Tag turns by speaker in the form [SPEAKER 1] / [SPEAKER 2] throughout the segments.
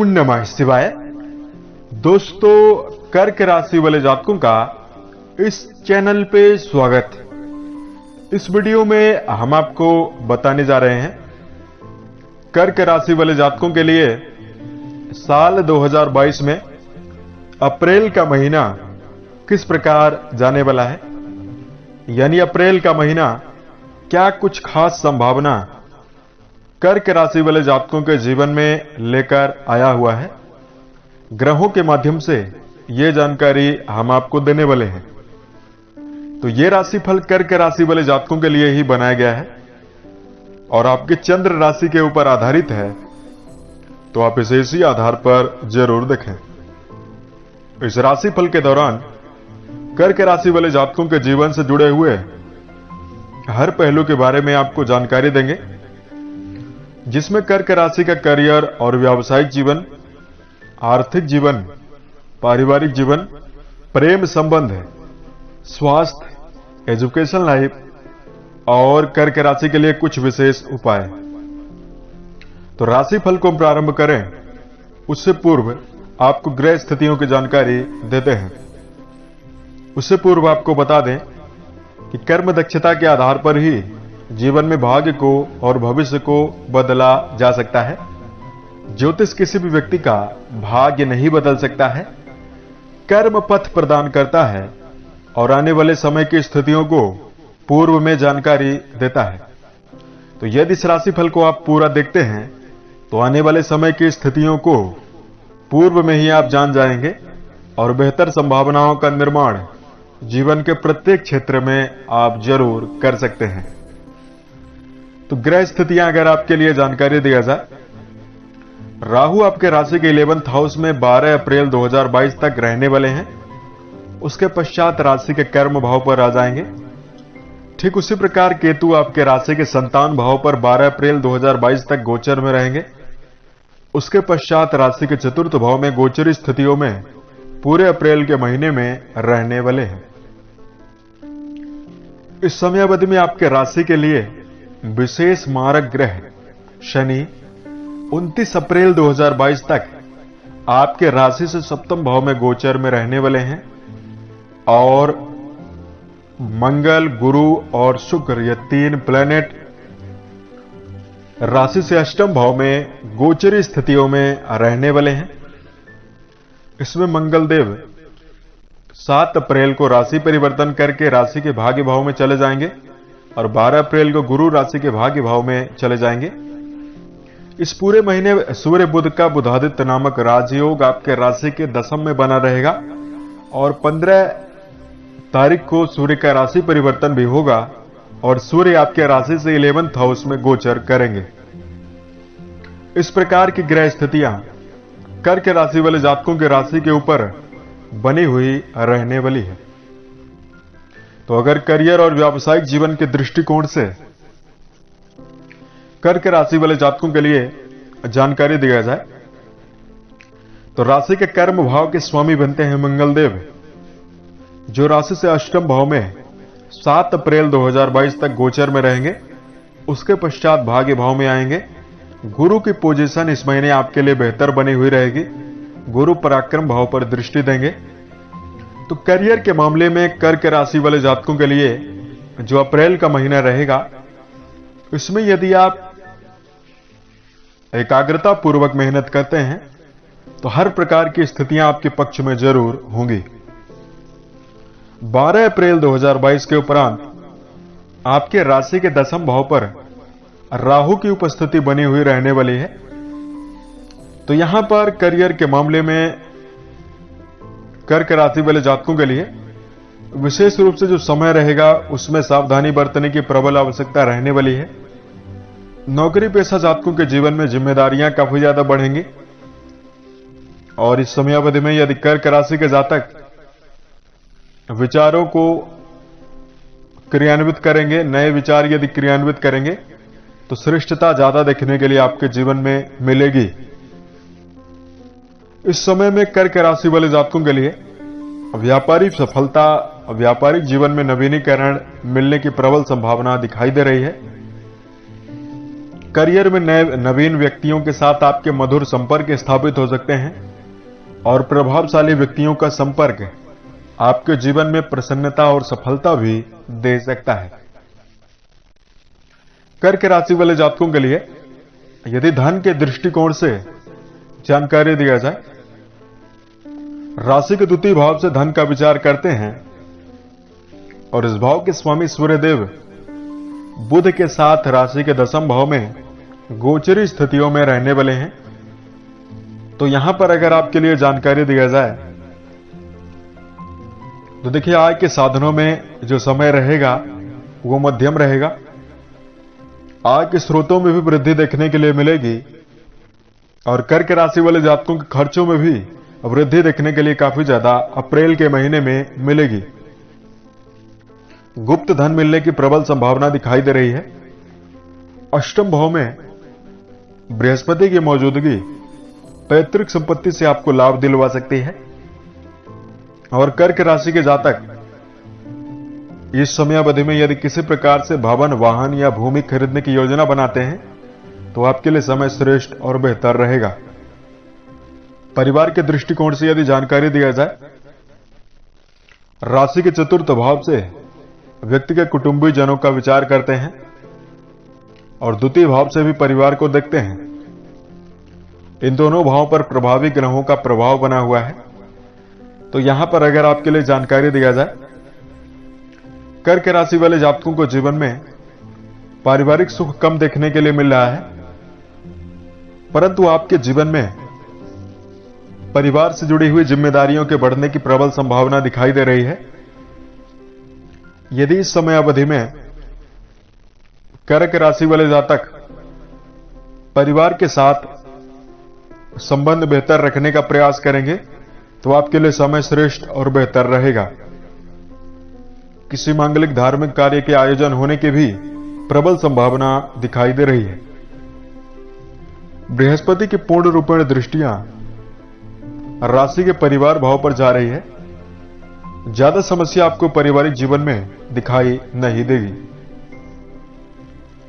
[SPEAKER 1] ओम नमः शिवाय। दोस्तों, कर्क राशि वाले जातकों का इस चैनल पे स्वागत। इस वीडियो में हम आपको बताने जा रहे हैं कर्क राशि वाले जातकों के लिए साल 2022 में अप्रैल का महीना किस प्रकार जाने वाला है, यानी अप्रैल का महीना क्या कुछ खास संभावना कर्क राशि वाले जातकों के जीवन में लेकर आया हुआ है। ग्रहों के माध्यम से यह जानकारी हम आपको देने वाले हैं। तो यह राशिफल कर्क राशि वाले जातकों के लिए ही बनाया गया है और आपके चंद्र राशि के ऊपर आधारित है, तो आप इसे इसी आधार पर जरूर देखें। इस राशिफल के दौरान कर्क राशि वाले जातकों के जीवन से जुड़े हुए हर पहलू के बारे में आपको जानकारी देंगे, जिसमें कर्क राशि का करियर और व्यावसायिक जीवन, आर्थिक जीवन, पारिवारिक जीवन, प्रेम संबंध, स्वास्थ्य, एजुकेशन लाइफ और कर्क राशि के लिए कुछ विशेष उपाय। तो राशिफल को प्रारंभ करें उससे पूर्व आपको ग्रह स्थितियों की जानकारी देते हैं। उससे पूर्व आपको बता दें कि कर्म दक्षता के आधार पर ही जीवन में भाग्य को और भविष्य को बदला जा सकता है। ज्योतिष किसी भी व्यक्ति का भाग्य नहीं बदल सकता है, कर्म पथ प्रदान करता है और आने वाले समय की स्थितियों को पूर्व में जानकारी देता है। तो यदि इस राशिफल को आप पूरा देखते हैं तो आने वाले समय की स्थितियों को पूर्व में ही आप जान जाएंगे और बेहतर संभावनाओं का निर्माण जीवन के प्रत्येक क्षेत्र में आप जरूर कर सकते हैं। तो ग्रह स्थितियां अगर आपके लिए जानकारी दिया जाए, राहु आपके राशि के 11th हाउस में 12 अप्रैल 2022 तक रहने वाले हैं। उसके पश्चात राशि के कर्म भाव पर आ जाएंगे। ठीक उसी प्रकार केतु आपके राशि के संतान भाव पर 12 अप्रैल 2022 तक गोचर में रहेंगे। उसके पश्चात राशि के चतुर्थ भाव में गोचरी स्थितियों में पूरे अप्रैल के महीने में रहने वाले हैं। इस समयावधि में आपके राशि के लिए विशेष मारक ग्रह शनि 29 अप्रैल 2022 तक आपके राशि से सप्तम भाव में गोचर में रहने वाले हैं और मंगल, गुरु और शुक्र ये तीन प्लैनेट राशि से अष्टम भाव में गोचरी स्थितियों में रहने वाले हैं। इसमें मंगल देव 7 अप्रैल को राशि परिवर्तन करके राशि के भाग्य भाव में चले जाएंगे और 12 अप्रैल को गुरु राशि के भाग्य भाव में चले जाएंगे। इस पूरे महीने सूर्य बुध का बुधादित्य नामक राजयोग आपके राशि के दशम में बना रहेगा और 15 तारीख को सूर्य का राशि परिवर्तन भी होगा और सूर्य आपके राशि से 11th हाउस में गोचर करेंगे। इस प्रकार की ग्रह स्थितियां कर्क राशि वाले जातकों के राशि के ऊपर बनी हुई रहने वाली है। तो अगर करियर और व्यावसायिक जीवन के दृष्टिकोण से कर्क राशि वाले जातकों के लिए जानकारी दिया जाए, तो राशि के कर्म भाव के स्वामी बनते हैं मंगल देव, जो राशि से अष्टम भाव में 7 अप्रैल 2022 तक गोचर में रहेंगे। उसके पश्चात भाग्य भाव में आएंगे। गुरु की पोजीशन इस महीने आपके लिए बेहतर बनी हुई रहेगी। गुरु पराक्रम भाव पर दृष्टि देंगे। तो करियर के मामले में कर्क राशि वाले जातकों के लिए जो अप्रैल का महीना रहेगा, इसमें यदि आप एकाग्रता पूर्वक मेहनत करते हैं तो हर प्रकार की स्थितियां आपके पक्ष में जरूर होंगी। 12 अप्रैल 2022 के उपरांत आपके राशि के दशम भाव पर राहु की उपस्थिति बनी हुई रहने वाली है। तो यहां पर करियर के मामले में कर्क राशि वाले जातकों के लिए विशेष रूप से जो समय रहेगा उसमें सावधानी बरतने की प्रबल आवश्यकता रहने वाली है। नौकरी पेशा जातकों के जीवन में जिम्मेदारियां काफी ज्यादा बढ़ेंगी और इस समयावधि में यदि कर्क राशि के जातक विचारों को क्रियान्वित करेंगे, नए विचार यदि क्रियान्वित करेंगे तो श्रेष्ठता ज्यादा देखने के लिए आपके जीवन में मिलेगी। इस समय में कर्क राशि वाले जातकों के लिए व्यापारिक सफलता, व्यापारिक जीवन में नवीनीकरण मिलने की प्रबल संभावना दिखाई दे रही है। करियर में नए नवीन व्यक्तियों के साथ आपके मधुर संपर्क स्थापित हो सकते हैं और प्रभावशाली व्यक्तियों का संपर्क आपके जीवन में प्रसन्नता और सफलता भी दे सकता है। कर्क राशि वाले जातकों के लिए यदि धन के दृष्टिकोण से जानकारी दिया जाए, राशि के द्वितीय भाव से धन का विचार करते हैं और इस भाव के स्वामी सूर्यदेव बुध के साथ राशि के दशम भाव में गोचरी स्थितियों में रहने वाले हैं। तो यहां पर अगर आपके लिए जानकारी दिया जाए तो देखिए, आय के साधनों में जो समय रहेगा वो मध्यम रहेगा। आय के स्रोतों में भी वृद्धि देखने के लिए मिलेगी और कर्क राशि वाले जातकों के खर्चों में भी वृद्धि देखने के लिए काफी ज्यादा अप्रैल के महीने में मिलेगी। गुप्त धन मिलने की प्रबल संभावना दिखाई दे रही है। अष्टम भाव में बृहस्पति की मौजूदगी पैतृक संपत्ति से आपको लाभ दिलवा सकती है और कर्क राशि के जातक इस समयावधि में यदि किसी प्रकार से भवन, वाहन या भूमि खरीदने की योजना बनाते हैं तो आपके लिए समय श्रेष्ठ और बेहतर रहेगा। परिवार के दृष्टिकोण से यदि जानकारी दिया जाए, राशि के चतुर्थ भाव से व्यक्ति के कुटुंबी जनों का विचार करते हैं और द्वितीय भाव से भी परिवार को देखते हैं। इन दोनों भावों पर प्रभावी ग्रहों का प्रभाव बना हुआ है। तो यहां पर अगर आपके लिए जानकारी दिया जाए, कर्क राशि वाले जातकों को जीवन में पारिवारिक सुख कम देखने के लिए मिल रहा है, परंतु आपके जीवन में परिवार से जुड़ी हुई जिम्मेदारियों के बढ़ने की प्रबल संभावना दिखाई दे रही है। यदि इस समय अवधि में कर्क राशि वाले जातक परिवार के साथ संबंध बेहतर रखने का प्रयास करेंगे तो आपके लिए समय श्रेष्ठ और बेहतर रहेगा। किसी मांगलिक धार्मिक कार्य के आयोजन होने की भी प्रबल संभावना दिखाई दे रही है। बृहस्पति की पूर्ण रूपेण दृष्टियां राशि के परिवार भाव पर जा रही है। ज्यादा समस्या आपको पारिवारिक जीवन में दिखाई नहीं देगी।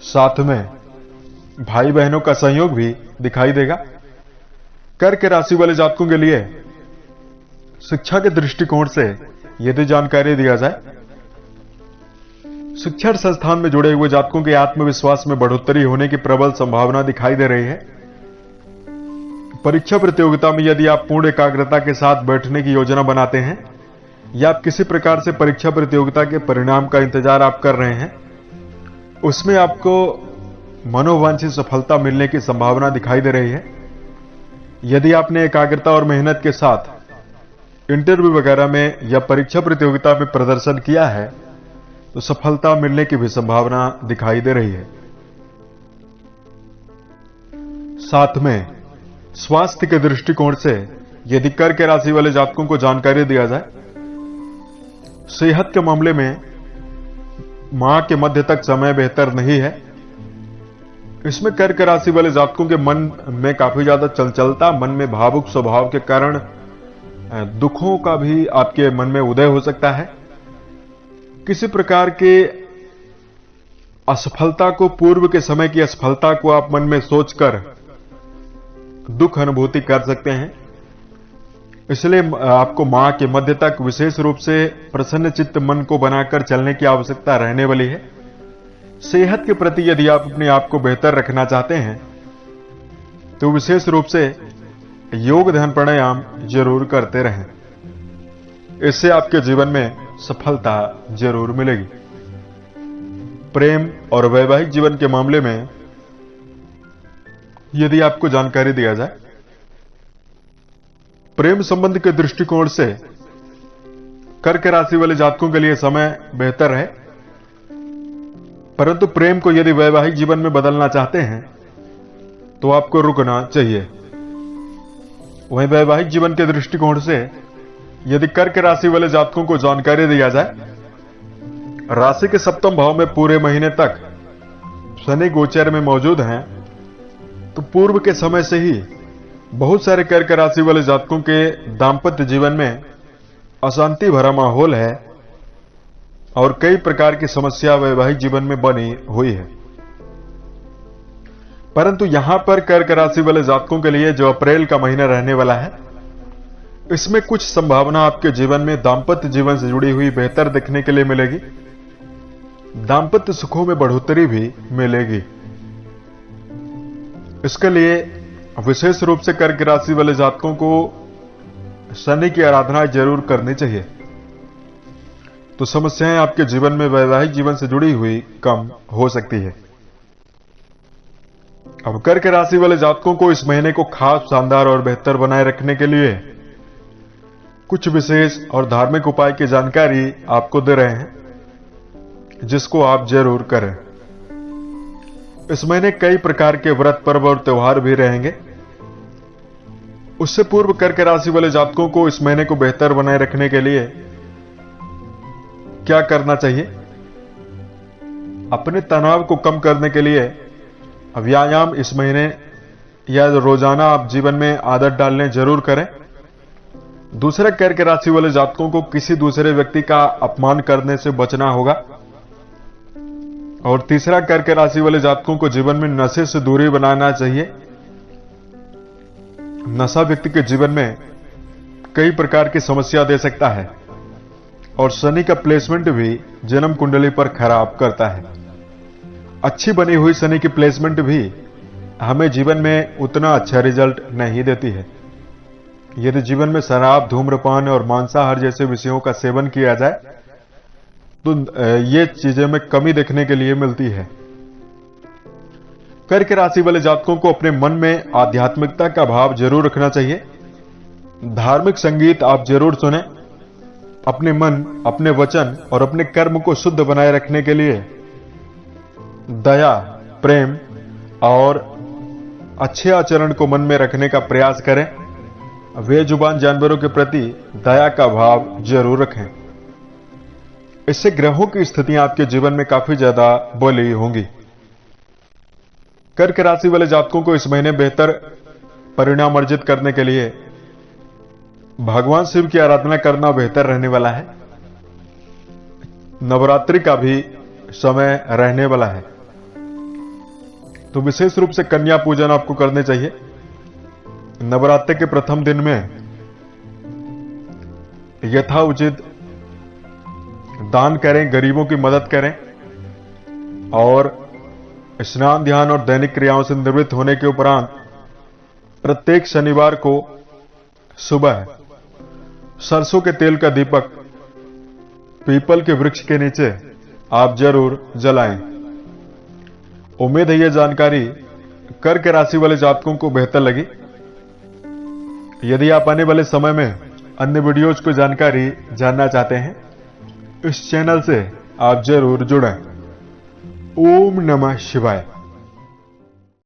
[SPEAKER 1] साथ में भाई बहनों का सहयोग भी दिखाई देगा। कर्क राशि वाले जातकों के लिए शिक्षा के दृष्टिकोण से यदि जानकारी दिया जाए, शिक्षण संस्थान में जुड़े हुए जातकों के आत्मविश्वास में बढ़ोतरी होने की प्रबल संभावना दिखाई दे रही है। परीक्षा प्रतियोगिता में यदि आप पूर्ण एकाग्रता के साथ बैठने की योजना बनाते हैं या आप किसी प्रकार से परीक्षा प्रतियोगिता के परिणाम का इंतजार आप कर रहे हैं, उसमें आपको मनोवांछित सफलता मिलने की संभावना दिखाई दे रही है। यदि आपने एकाग्रता और मेहनत के साथ इंटरव्यू वगैरह में या परीक्षा प्रतियोगिता में प्रदर्शन किया है तो सफलता मिलने की भी संभावना दिखाई दे रही है। साथ में स्वास्थ्य के दृष्टिकोण से यदि कर्क राशि वाले जातकों को जानकारी दिया जाए, सेहत के मामले में माह के मध्य तक समय बेहतर नहीं है। इसमें कर्क राशि वाले जातकों के मन में काफी ज्यादा चंचलता, मन में भावुक स्वभाव के कारण दुखों का भी आपके मन में उदय हो सकता है। किसी प्रकार के असफलता को, पूर्व के समय की असफलता को आप मन में सोचकर दुख अनुभूति कर सकते हैं। इसलिए आपको माह के मध्य तक विशेष रूप से प्रसन्न चित्त मन को बनाकर चलने की आवश्यकता रहने वाली है। सेहत के प्रति यदि आप अपने आप को बेहतर रखना चाहते हैं तो विशेष रूप से योग, ध्यान, प्राणायाम जरूर करते रहें। इससे आपके जीवन में सफलता जरूर मिलेगी। प्रेम और वैवाहिक जीवन के मामले में यदि आपको जानकारी दिया जाए, प्रेम संबंध के दृष्टिकोण से कर्क राशि वाले जातकों के लिए समय बेहतर है, परंतु प्रेम को यदि वैवाहिक जीवन में बदलना चाहते हैं तो आपको रुकना चाहिए। वहीं वैवाहिक जीवन के दृष्टिकोण से यदि कर्क राशि वाले जातकों को जानकारी दिया जाए, राशि के सप्तम भाव में पूरे महीने तक शनि गोचर में मौजूद हैं, तो पूर्व के समय से ही बहुत सारे कर्क राशि वाले जातकों के दांपत्य जीवन में अशांति भरा माहौल है और कई प्रकार की समस्या वैवाहिक जीवन में बनी हुई है। परंतु यहां पर कर्क राशि वाले जातकों के लिए जो अप्रैल का महीना रहने वाला है, इसमें कुछ संभावना आपके जीवन में दांपत्य जीवन से जुड़ी हुई बेहतर देखने के लिए मिलेगी। दांपत्य सुखों में बढ़ोतरी भी मिलेगी। इसके लिए विशेष रूप से कर्क राशि वाले जातकों को शनि की आराधना जरूर करनी चाहिए, तो समस्याएं आपके जीवन में वैवाहिक जीवन से जुड़ी हुई कम हो सकती है। अब कर्क राशि वाले जातकों को इस महीने को खास, शानदार और बेहतर बनाए रखने के लिए कुछ विशेष और धार्मिक उपाय की जानकारी आपको दे रहे हैं, जिसको आप जरूर करें। इस महीने कई प्रकार के व्रत, पर्व और त्योहार भी रहेंगे। उससे पूर्व कर्क राशि वाले जातकों को इस महीने को बेहतर बनाए रखने के लिए क्या करना चाहिए? अपने तनाव को कम करने के लिए व्यायाम इस महीने या रोजाना आप जीवन में आदत डालने जरूर करें। दूसरा, कर्क राशि वाले जातकों को किसी दूसरे व्यक्ति का अपमान करने से बचना होगा। और तीसरा, कर्क राशि वाले जातकों को जीवन में नशे से दूरी बनाना चाहिए। नशा व्यक्ति के जीवन में कई प्रकार की समस्या दे सकता है और शनि का प्लेसमेंट भी जन्म कुंडली पर खराब करता है। अच्छी बनी हुई शनि की प्लेसमेंट भी हमें जीवन में उतना अच्छा रिजल्ट नहीं देती है। यदि जीवन में शराब, धूम्रपान और मांसाहार जैसे विषयों का सेवन किया जाए तो ये चीजें में कमी देखने के लिए मिलती है। कर्क राशि वाले जातकों को अपने मन में आध्यात्मिकता का भाव जरूर रखना चाहिए। धार्मिक संगीत आप जरूर सुने। अपने मन, अपने वचन और अपने कर्म को शुद्ध बनाए रखने के लिए दया, प्रेम और अच्छे आचरण को मन में रखने का प्रयास करें। बेजुबान जानवरों के प्रति दया का भाव जरूर रखें। इससे ग्रहों की स्थितियां आपके जीवन में काफी ज्यादा बली होंगी। कर्क राशि वाले जातकों को इस महीने बेहतर परिणाम अर्जित करने के लिए भगवान शिव की आराधना करना बेहतर रहने वाला है। नवरात्रि का भी समय रहने वाला है, तो विशेष रूप से कन्या पूजन आपको करने चाहिए। नवरात्रि के प्रथम दिन में यथाउचित दान करें, गरीबों की मदद करें और स्नान, ध्यान और दैनिक क्रियाओं से निवृत्त होने के उपरांत प्रत्येक शनिवार को सुबह सरसों के तेल का दीपक पीपल के वृक्ष के नीचे आप जरूर जलाएं। उम्मीद है यह जानकारी कर्क राशि वाले जातकों को बेहतर लगी। यदि आप आने वाले समय में अन्य वीडियोज को जानकारी जानना चाहते हैं, इस चैनल से आप जरूर जुड़ें। ओम नमः शिवाय।